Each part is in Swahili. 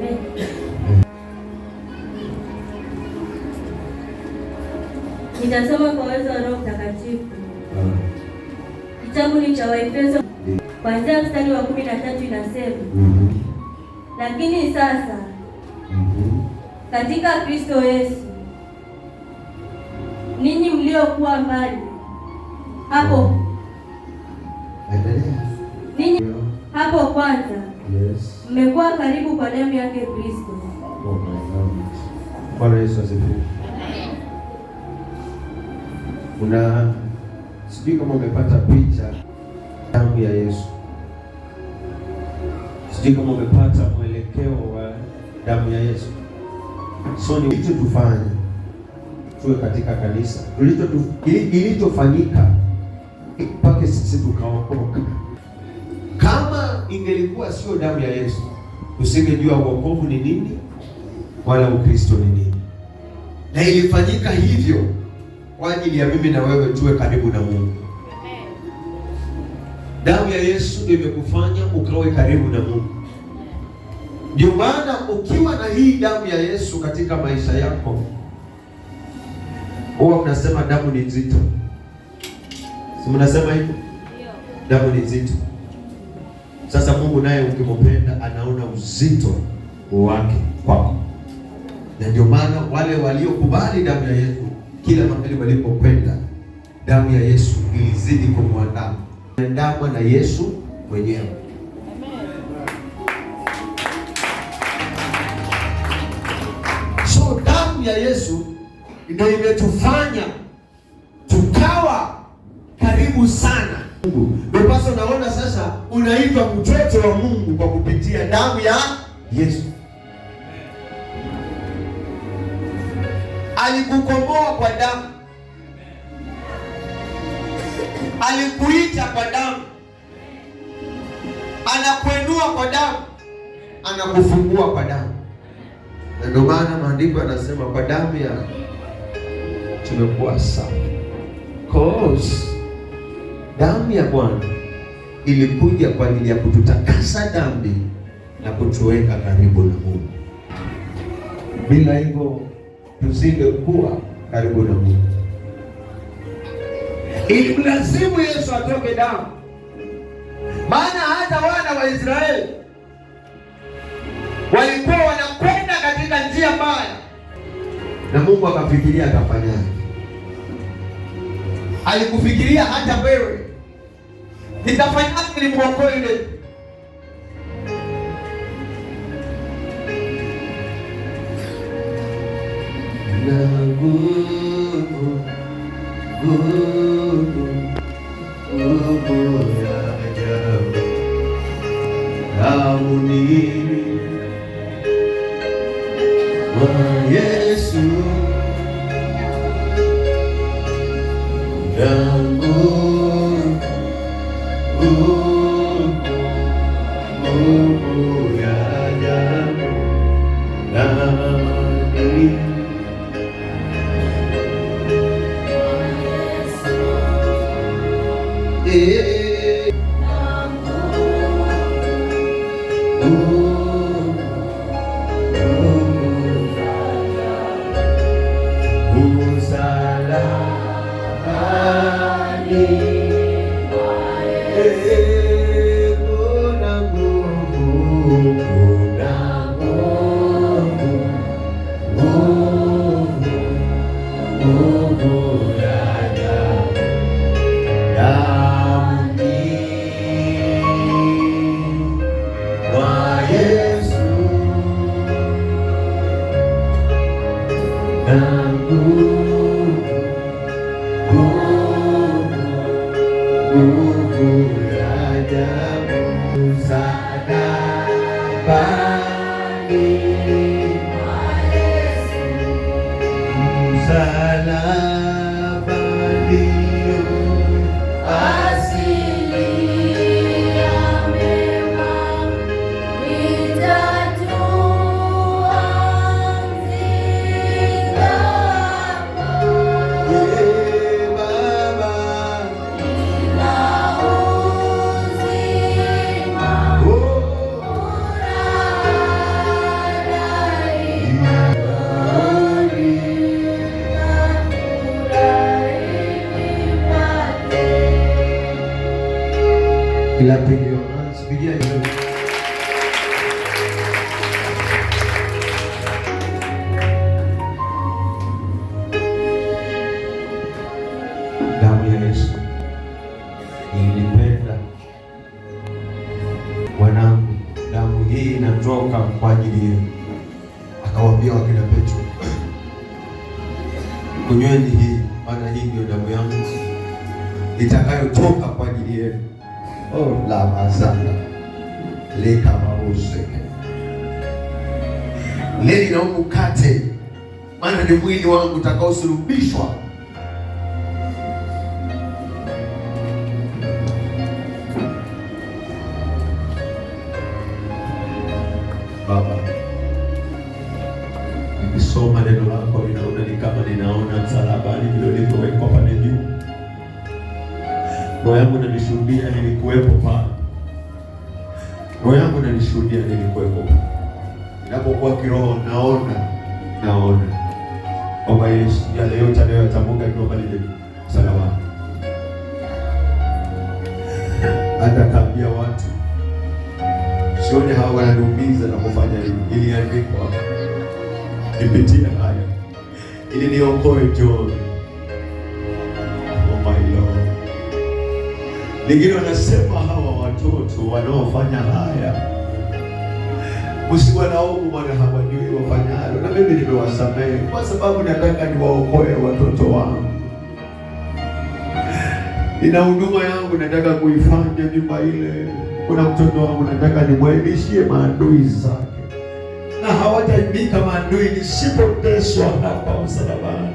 Amen. Nitasoma kwa uwezo wa Roho Mtakatifu. Kitabu ni cha Waefeso kuanzia mstari wa 13 inasema, lakini sasa katika Kristo Yesu ninyi mliokuwa mbali hapo ninyi hapo kwanza mmekuwa karibu kwa damu yake Kristo. Bwana Yesu asifiwe. Sijui kama umepata picha damu ya Yesu. Sijui kama umepata mwelekeo wa damu ya Yesu. So ni kitu tufanye tuwe katika kanisa kilichofanyika mpaka sisi tukaokoka. Kama ingelikuwa sio damu ya Yesu, usingejua wokovu ni nini wala Ukristo ni nini. Na ilifanyika hivyo kwa ajili ya mimi na wewe tuwe karibu na Mungu. Damu ya Yesu ndio imekufanya ukawe karibu na Mungu. Ndio maana ukiwa na hii damu ya Yesu katika maisha yako, huwa mnasema damu ni nzito. Si mnasema hivyo? Damu ni nzito. Sasa Mungu naye ukimpenda anaona uzito wake kwako. Na ndio maana wale waliokubali damu ya Yesu, kila mahali walipokwenda, damu ya Yesu ilizidi kumwandama na Yesu mwenyewe. So damu ya Yesu ndio imetufanya tukawa karibu sana Mungu. Ndio basi unaona sasa unaitwa mtoto wa Mungu kwa kupitia damu ya Yesu. Alikukomboa kwa damu. Alikuita kwa damu. Anakuinua kwa damu. Anakufungua kwa damu. Na ndio maana maandiko yanasema kwa damu ya tumekuwa safi. Cause damu ya Bwana ilikuja kwa ajili ya kututakasa dhambi na kutuweka karibu na Mungu. Bila hivyo tusingekuwa karibu na Mungu. Ilimlazimu Yesu atoke damu. Maana hata wana wa Israeli walikuwa wanakwenda katika njia mbaya, na Mungu akafikiria akafanyaje? Alikufikiria hata wewe, nitafanyaje ili muokoe yule? Na nguvu ya ajabu damuni wa Yesu, na nguvu ya ajabu damuni Pigia pigia hiyo. Damu ya Yesu ilipenda wanangu, damu hii inatoka kwa ajili yenu. Akawaambia wakina Petro, kunyweni hii, maana hii ndio damu yangu itakayotoka kwa ajili yenu. Oh, la mazana leka mauseke leni na mkate, maana ni mwili wangu utakaosulubishwa. Baba, nikisoma neno lako ninaona ni kama ninaona msalabani vile ulivyowekwa pale juu. Roho yangu inanishuhudia nilikuwepo pale. Roho yangu inanishuhudia nilikuwepo. Ninapokuwa kiroho naona kwamba Yesu yale yote anayotamka kwa pale msalabani. Hata kaambia watu sione hawa wananiumiza na kufanya hivi, iliandikwa nipitie haya ili niokoe John. Oh my Lord. Wengine wanasema hawa watoto wanaofanya haya msiwalaumu, maana hawajui wafanyalo, na mimi nimewasamehe kwa sababu nataka niwaokoe watoto wangu. Nina huduma yangu nataka kuifanya nyumba ile. Kuna mtoto wangu nataka nimwelishie maadui zake, na hawataibika maadui nisipoteswa hapa msalabani.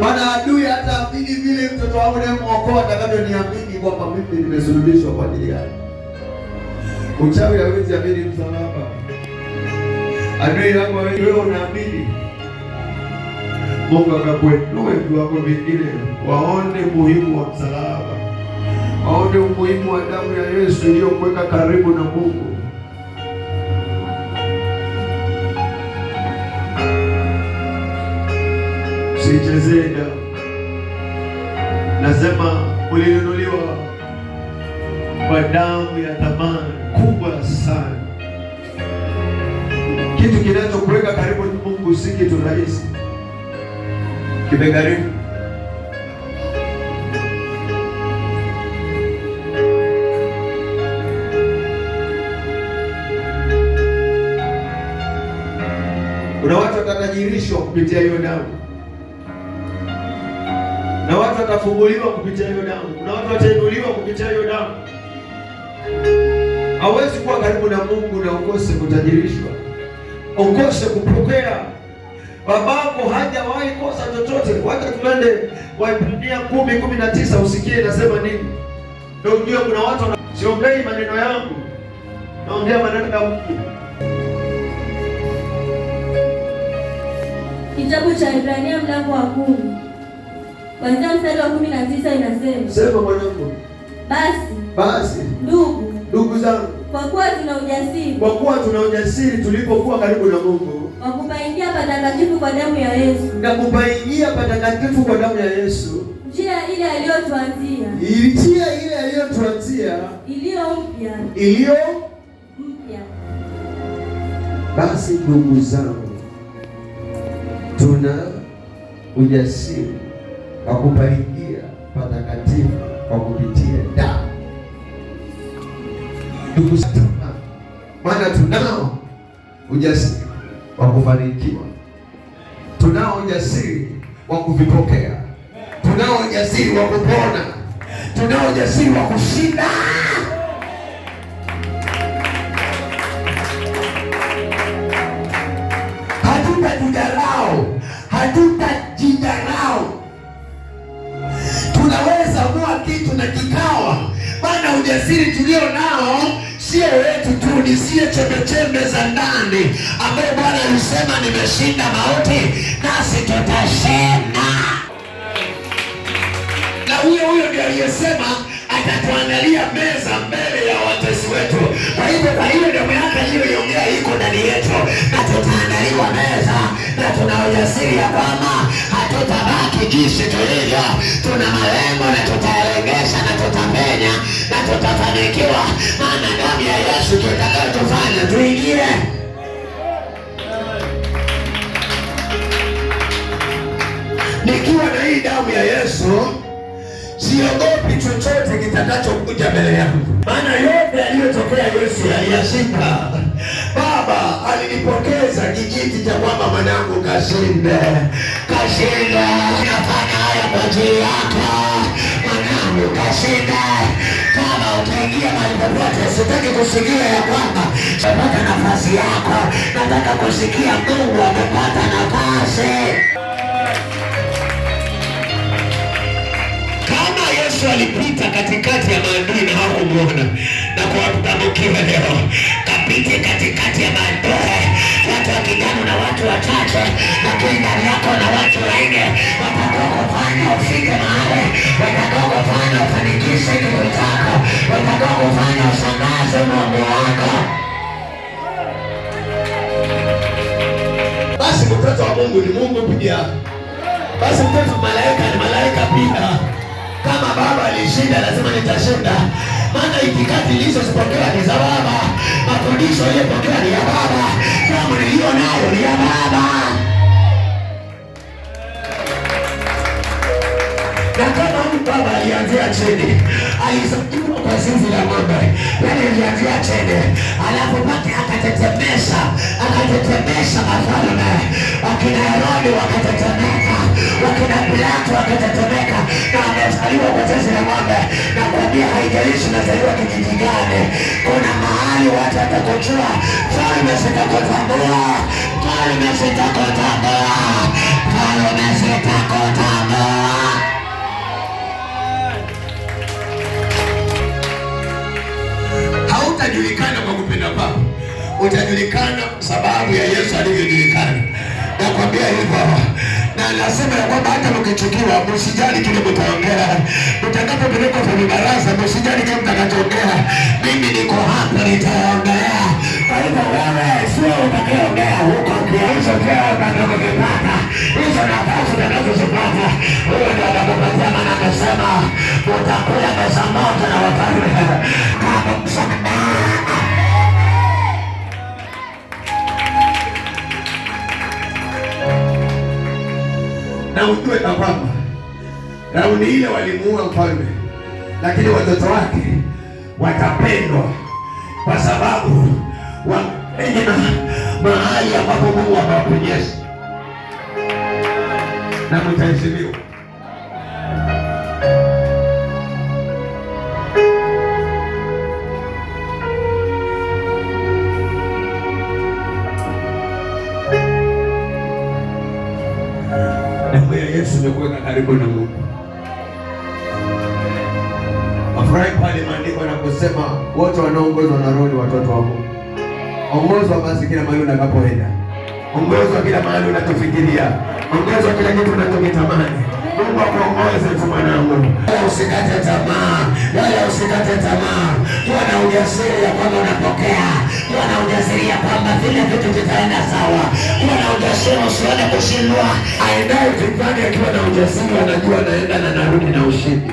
Maana adui hata amini vile mtoto wangu nimwokoa atakavyoniamini kwamba mimi nimesulubishwa kwa ajili yake. Uchawi hawezi amini msalaba. Adui yako wewe unaamini, Mungu akakuinue vitu wako vingine waone muhimu wa msalaba, waone umuhimu wa damu ya Yesu iliyokuweka karibu na Mungu. Usichezee damu. Nasema ulinunuliwa kwa damu ya thamani kubwa sana. Kitu kinachokuweka karibu na Mungu si kitu rahisi, kimegharimu. Kuna watu watatajirishwa kupitia hiyo damu, na watu watafunguliwa kupitia hiyo damu, na watu watainuliwa kupitia hiyo damu. Hawezi kuwa karibu na Mungu na ukose kutajirishwa, ukose kupokea. Babako hajawahi kosa chochote. Wacha tuende Waebrania 10:19 usikie nasema nini. Ndio ujue kuna watu siongei maneno yangu, naongea maneno ya Mungu. Kitabu cha Waebrania mlango wa 10 kuanzia mstari wa 19 inasema, sema mwanangu, basi ndugu zangu, kwa kuwa tuna ujasiri tulipokuwa karibu na Mungu wa kupaingia patakatifu kwa damu ya Yesu, na kupaingia patakatifu kwa damu ya Yesu, njia ile aliyotuanzia, iliyo mpya. Basi ndugu zangu, tuna ujasiri wa kupaingia patakatifu kwa kupitia damu. Ndugu zangu, maana tunao ujasiri wa kufanikiwa, tunao ujasiri wa kuvipokea, tunao ujasiri wa kupona, tunao ujasiri wa kushinda. Hatutajidharau. Tunaweza kuwa kitu na kikawa, maana ujasiri tulio nao sio wetu tu, ni sie chembe za ndani ambaye Bwana alisema nimeshinda mauti nasi tutashinda. Na huyo ndiye aliyesema atatuandalia meza mbele ya watesi wetu. Kwa hiyo damu yake iliyoongea iko ndani yetu, na tutaandaliwa meza, na tuna ujasiri ya kwamba hatutabaki jinsi tulivyo. Tuna malengo na tutaelekea tutaweza na tutapenya na tutafanikiwa, maana damu ya Yesu tutakayotufanya tuingie. Nikiwa na hii damu ya Yesu siogopi chochote kitakachokuja mbele yangu, maana yote yaliyotokea Yesu aliyashinda. Baba alinipokeza kijiti cha kwamba mwanangu kashinde. Nafanya haya kwa ajili yako mwanangu, kashinde. Kama utaingia mahali popote, sitaki kusikia ya kwamba umepata nafasi yako, nataka kusikia Mungu amepata nafasi. Yesu alipita katikati ya maadui na hawakumuona, na kuwatamkia leo kapite katikati ya maadui, watu wa Kigano na watu wachache, lakini ndani yako na watu wengi watakao kufanya ufike mahali, watakao kufanya ufanikishe kitu chako, watakao kufanya usangaze Mungu wako. Basi mtoto wa Mungu ni Mungu pia. Basi mtoto malaika ni malaika pia. Kama Baba alishinda, lazima nitashinda, maana itikadi nilizozipokea ni za Baba, mafundisho niliyopokea ni ya Baba, damu niliyo nayo ni ya Baba. Na kama huyu Baba alianzia chini, alizaliwa kwa zizi la ng'ombe, yaani alianzia chini, alafu mpaka akatetemesha mafalme, wakina Herodi wakatetemeka, wakina Pilato wakatetemeka, na amezaliwa kwa zizi la ng'ombe. Na kuambia haijalishi nazaliwa kijiji gani, kuna mahali watu watakujua. Falme sitakutambua, falme sitakutambua, falme sitakutambua. Hautajulikana kwa kupenda kwako, utajulikana sababu ya Yesu alivyojulikana. Nakwambia hivyo, na nasema ya kwamba hata mkichukiwa msijali kile mtaongea, mtakapopelekwa kwenye baraza msijali kile mtakachoongea, mimi niko hapa nitaongea. Kwa hivyo wewe sio utakayeongea huko, hizo vyeo utakazopata, hizo nafasi utakazozipata, huyo ndio atakupatia, maana amesema utakula meza moja na wafalme kama msana. Na ujue na kwamba raundi ile walimuua mfalme, lakini watoto wake watapendwa kwa sababu wamenya mahali ambapo Mungu amewaponyesha, na mtaheshimiwa. Damu ya Yesu imekuweka karibu na Mungu. Afurahi pale maandiko yanaposema wote wanaoongozwa na Roho ni watoto wa Mungu. Ongozwa basi kila mahali unakapoenda. Ongozwa kila mahali unatofikiria. Ongozwa kila kitu unachokitamani. Mungu akuongoze tu mwanangu. Usikate tamaa. Wala usikate tamaa. Kuwa na ujasiri ya kwamba unapokea. Kuwa na ujasiri ya kwamba vile vitu vitaenda sawa. Kuwa na ujasiri, usione kushindwa. Aendaye vitani akiwa na ujasiri anajua anaenda na narudi na ushindi.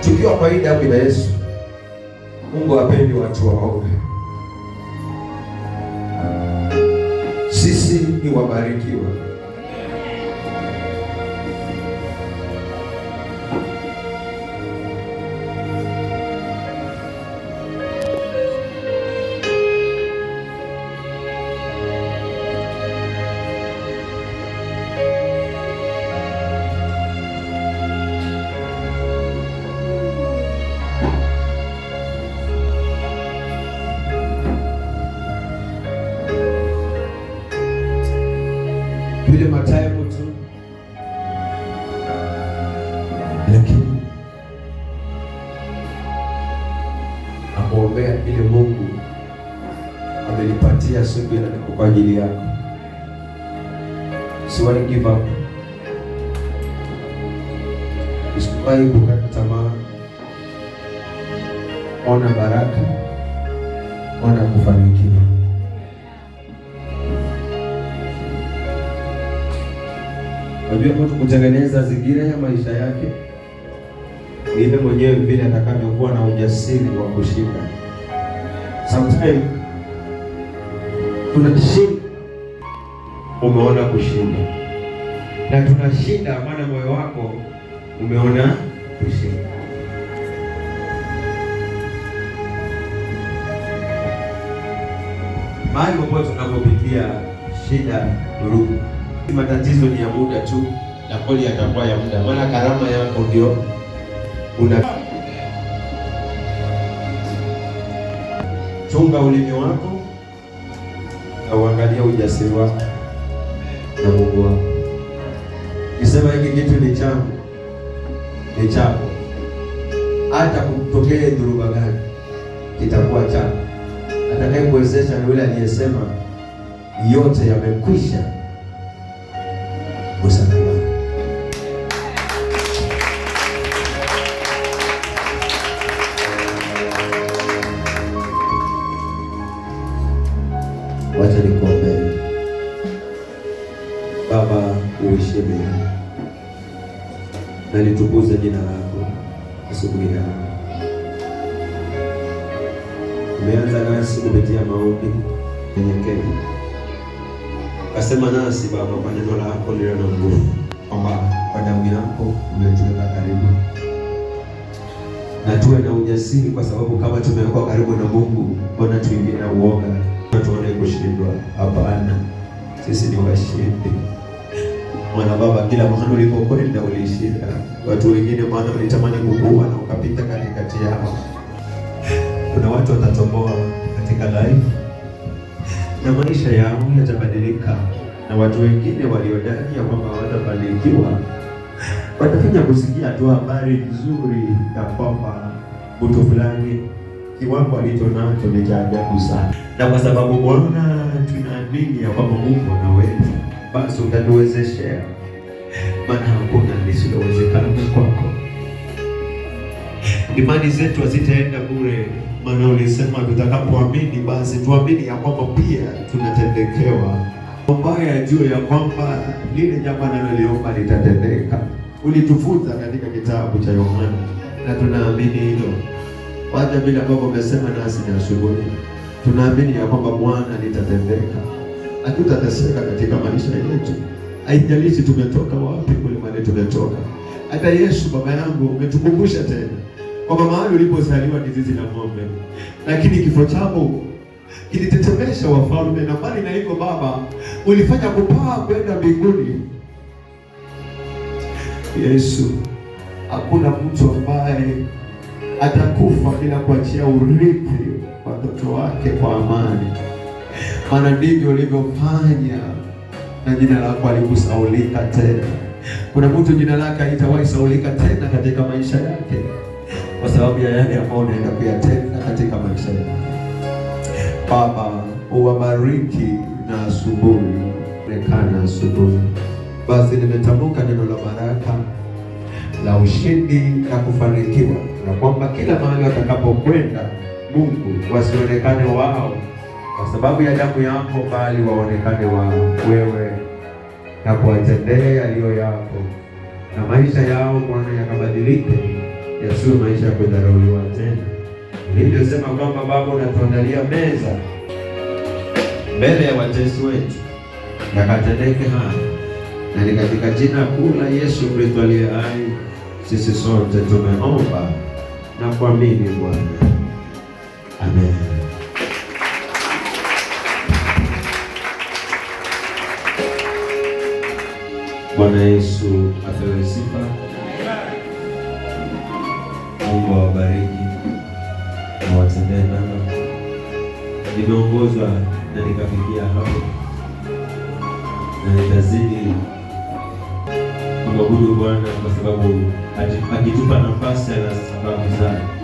Tukiwa kwa hii damu ya Yesu, Mungu hapendi watu waoga. Sisi ni wabarikiwa. Vile Mathayo tu, lakini akuombea ile Mungu amenipatia subira kwa ajili yako. Siwai give up. Usiwahi kukata tamaa. Ona baraka, ona kufanikiwa. Unajua mtu kutengeneza zingira ya maisha yake ni yeye mwenyewe vile atakavyokuwa na ujasiri wa kushinda. Sometimes tunashinda, umeona kushinda, na tunashinda maana moyo wako umeona kushinda. Mahali popote tunapopitia shida, dhurugu, matatizo ni ya muda tu, na kweli yatakuwa ya muda, maana karama yako ndio una. Chunga ulimi wako na uangalia ujasiri wako na Mungu wako. Kisema hiki kitu ni changu, ni chako, hata kutokee dhuruba gani kitakuwa chako. Atakaye kuwezesha ni yule aliyesema yote yamekwisha msalabani. Wacha nikuombee. Baba, uishi milele, na litukuze jina lako asubuhi ya leo. Umeanza nasi kupitia maombi nyenyekevu, kasema nasi Baba kwa neno lako lililo na nguvu, kwamba kwa damu yako umetuweka karibu, na tuwe na ujasiri, kwa sababu kama tumewekwa karibu na Mungu, mbona tuingie na uoga na tuone kushindwa? Hapana, sisi ni washindi. Mwana Baba, kila mahali ulipokwenda ulishinda. Watu wengine maana walitamani kukuua na ukapita katikati yao. Kuna watu watatoboa katika life na maisha yao yatabadilika, na watu wengine waliodai ya kwamba watafanikiwa watafanya kusikia tu habari nzuri ya kwamba mtu fulani kiwango alichonacho ni cha ajabu sana. Na kwa sababu Bwana tunaamini ya kwamba Mungu anaweza, basi utatuwezeshea, maana hakuna lisilowezekana kwako. Imani zetu hazitaenda bure, maana ulisema tutakapoamini basi tuamini ya kwamba pia tunatendekewa. Mbaya juu ya kwamba lile jambo analoliomba litatendeka. Ulitufunza katika kitabu cha Yohana, na tunaamini hilo. Wacha bila Baba umesema nasi ni asubuhi, tunaamini ya kwamba Bwana litatendeka. Hatutateseka katika maisha yetu, haijalishi tumetoka wapi, kule mahali tumetoka. Hata Yesu Baba yangu umetukumbusha tena kwamba mahali ulipozaliwa ni zizi la ng'ombe, lakini kifo chako kilitetemesha wafalme, na bali na hivyo Baba ulifanya kupaa kwenda mbinguni. Yesu, hakuna mtu ambaye atakufa bila kuachia urithi watoto wake kwa amani, maana ndivyo ulivyofanya, na jina lako halikusahaulika tena. Kuna mtu jina lake haitawahi sahaulika tena katika maisha yake, kwa sababu ya yale ambayo unaenda kuyatenda katika maisha yake. Baba, uwabariki na asubuhi, onekana asubuhi. Basi nimetamka neno la baraka, la ushindi na kufanikiwa, na kwamba kila mahali watakapokwenda Mungu wasionekane wao kwa sababu ya damu yako, bali waonekane wao wewe, na kuwatendea yaliyo yako, na maisha yao Bwana yakabadilike, yasiwe maisha ya kudharauliwa tena. Nilivyosema kwamba Baba unatuandalia meza mbele ya watesi wetu, yakatendeke haya, na ni katika jina kuu la Yesu Kristo aliye hai sisi sote tumeomba na kuamini Bwana. Amen. Bwana Yesu apewe sifa. Mungu awabariki na watendee mema. Nimeongozwa na nikafikia hapo, na nitazidi kumwabudu Bwana kwa sababu akitupa nafasi na sababu zake.